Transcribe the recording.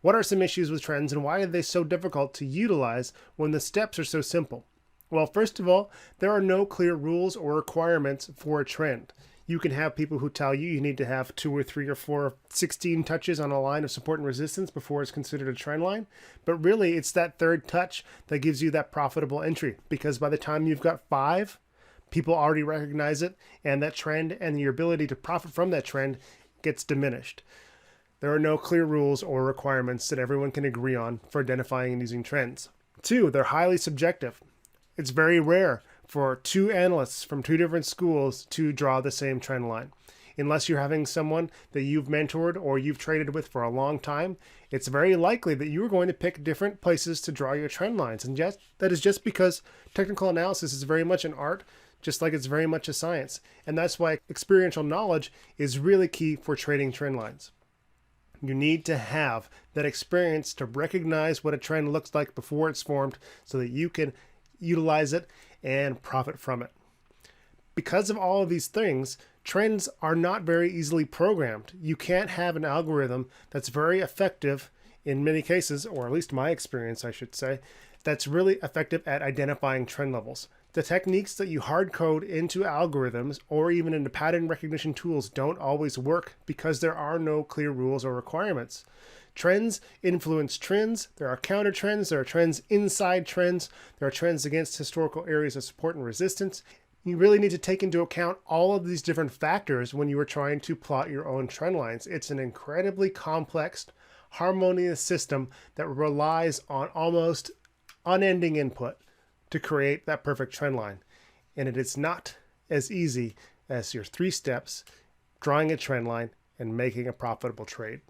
What are some issues with trends and why are they so difficult to utilize when the steps are so simple? Well, first of all, there are no clear rules or requirements for a trend. You can have people who tell you need to have 2 or 3 or 4 or 16 touches on a line of support and resistance before it's considered a trend line. But really, it's that third touch that gives you that profitable entry, because by the time you've got 5, people already recognize it, and that trend and your ability to profit from that trend gets diminished. There are no clear rules or requirements that everyone can agree on for identifying and using trends. 2, they're highly subjective. It's very rare for 2 analysts from 2 different schools to draw the same trend line. Unless you're having someone that you've mentored or you've traded with for a long time, it's very likely that you are going to pick different places to draw your trend lines. And yes, that is just because technical analysis is very much an art, just like it's very much a science. And that's why experiential knowledge is really key for trading trend lines. You need to have that experience to recognize what a trend looks like before it's formed so that you can utilize it and profit from it. Because of all of these things, trends are not very easily programmed. You can't have an algorithm that's very effective in many cases, or at least my experience, I should say, that's really effective at identifying trend levels. The techniques that you hard code into algorithms or even into pattern recognition tools don't always work because there are no clear rules or requirements. Trends influence trends. There are counter trends. There are trends inside trends. There are trends against historical areas of support and resistance. You really need to take into account all of these different factors when you are trying to plot your own trend lines. It's an incredibly complex, harmonious system that relies on almost unending input to create that perfect trend line. And it is not as easy as your 3 steps, drawing a trend line and making a profitable trade.